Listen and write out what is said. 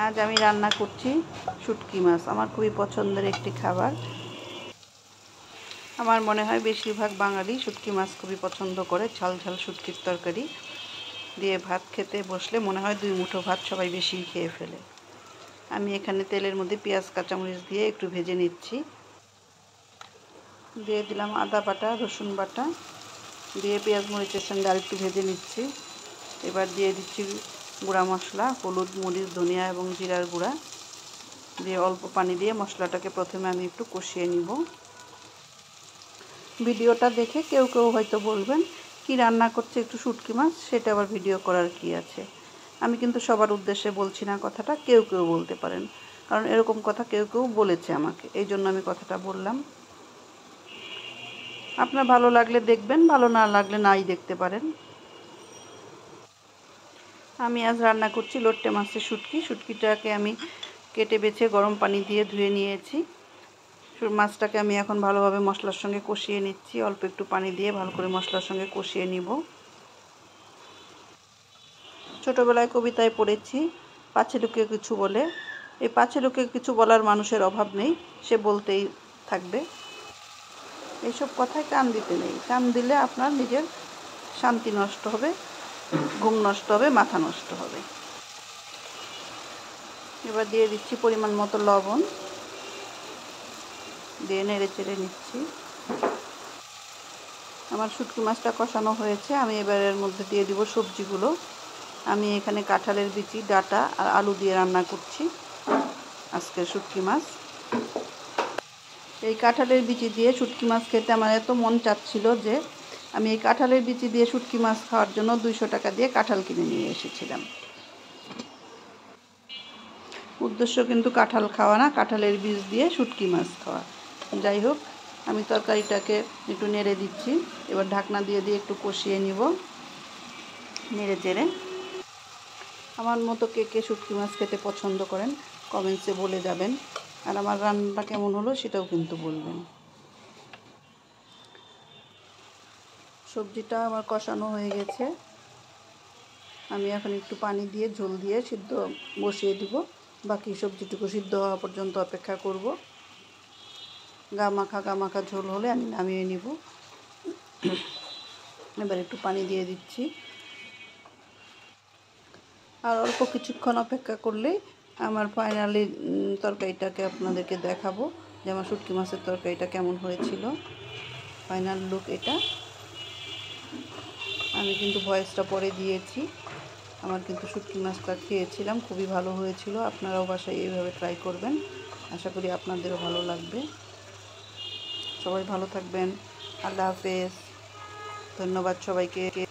আজ আমি রান্না করছি শুটকি মাছ। আমার খুবই পছন্দের একটি খাবার। আমার মনে হয় বেশিরভাগ বাঙালি শুটকি মাছ খুবই পছন্দ করে। ঝাল ঝাল শুটকির তরকারি দিয়ে ভাত খেতে বসলে মনে হয় 2 মুঠো ভাত সবাই বেশিই খেয়ে ফেলে। আমি এখানে তেলের মধ্যে পেঁয়াজ কাঁচামরিচ দিয়ে একটু ভেজে নিচ্ছি। দিয়ে দিলাম আদা বাটা, রসুন বাটা, দিয়ে পেঁয়াজ মরিচের সঙ্গে আরেকটু ভেজে নিচ্ছি। এবার দিয়ে দিচ্ছি গুঁড়া মশলা, হলুদ, মরিচ, ধনিয়া এবং জিরার গুঁড়া দিয়ে অল্প পানি দিয়ে মশলাটাকে প্রথমে আমি একটু কষিয়ে নিব। ভিডিওটা দেখে কেউ কেউ হয়তো বলবেন কি রান্না করছে একটু শুটকি মাছ, সেটা আবার ভিডিও করার কি আছে। আমি কিন্তু সবার উদ্দেশ্যে বলছি না কথাটা, কেউ কেউ বলতে পারেন, কারণ এরকম কথা কেউ কেউ বলেছে আমাকে, এই জন্য আমি কথাটা বললাম। আপনার ভালো লাগলে দেখবেন, ভালো না লাগলে নাই দেখতে পারেন। আমি আজ রান্না করছি লোট্টে মাছের শুটকি। শুটকিটাকে আমি কেটে বেছে গরম পানি দিয়ে ধুয়ে নিয়েছি। মাছটাকে আমি এখন ভালোভাবে মশলার সঙ্গে কষিয়ে নিচ্ছি। অল্প একটু পানি দিয়ে ভালো করে মশলার সঙ্গে কষিয়ে নিব। ছোটোবেলায় কবিতায় পড়েছি, পাছে লোকে কিছু বলে। এই পাছে লোকে কিছু বলার মানুষের অভাব নেই, সে বলতেই থাকবে। এইসব কথায় কান দিতে নেই। কান দিলে আপনার নিজের শান্তি নষ্ট হবে, ঘুম নষ্ট হবে, মাথা নষ্ট হবে। এবার দিয়ে দিচ্ছি পরিমাণ মতো লবণ, দিয়ে নেড়ে চেড়ে নিচ্ছি। আমার শুটকি মাছটা কষানো হয়েছে। আমি এবার এর মধ্যে দিয়ে দিব সবজিগুলো। আমি এখানে কাঁঠালের বিচি, ডাঁটা আর আলু দিয়ে রান্না করছি আজকের শুটকি মাছ। এই কাঁঠালের বিচি দিয়ে শুটকি মাছ খেতে আমার এত মন চাচ্ছিল যে আমি এই কাঁঠালের বিচি দিয়ে শুটকি মাছ খাওয়ার জন্য 200 টাকা দিয়ে কাঁঠাল কিনে নিয়ে এসেছিলাম। উদ্দেশ্য কিন্তু কাঁঠাল খাওয়া না, কাঁঠালের বীজ দিয়ে শুটকি মাছ খাওয়া। যাই হোক, আমি তরকারিটাকে একটু নেড়ে দিচ্ছি। এবার ঢাকনা দিয়ে দিয়ে একটু কষিয়ে নিব নেড়ে চেড়ে। আমার মতো কে কে শুটকি মাছ খেতে পছন্দ করেন কমেন্টসে বলে যাবেন। আর আমার রান্নাটা কেমন হলো সেটাও কিন্তু বলবেন। সবজিটা আমার কষানো হয়ে গেছে। আমি এখন একটু পানি দিয়ে ঝোল দিয়ে সিদ্ধ বসিয়ে দিব। বাকি সবজিটুকু সিদ্ধ হওয়া পর্যন্ত অপেক্ষা করব। গা মাখা ঝোল হলে আমি নামিয়ে নিব। এবার একটু পানি দিয়ে দিচ্ছি। আর অল্প কিছুক্ষণ অপেক্ষা করলেই আমার ফাইনালি তরকারিটাকে আপনাদেরকে দেখাবো যে আমার শুটকি মাছের তরকারিটা কেমন হয়েছিল। ফাইনাল লুক এটা। আমি কিন্তু ভয়েসটা পরে দিয়েছি। আমার কিন্তু শুটকি মাছটা খেয়েছিলাম, খুবই ভালো হয়েছিল। আপনারাও বাসায় এইভাবে ট্রাই করবেন, আশা করি আপনাদেরও ভালো লাগবে। সবাই ভালো থাকবেন। আল্লাহ হাফেজ। ধন্যবাদ সবাইকে।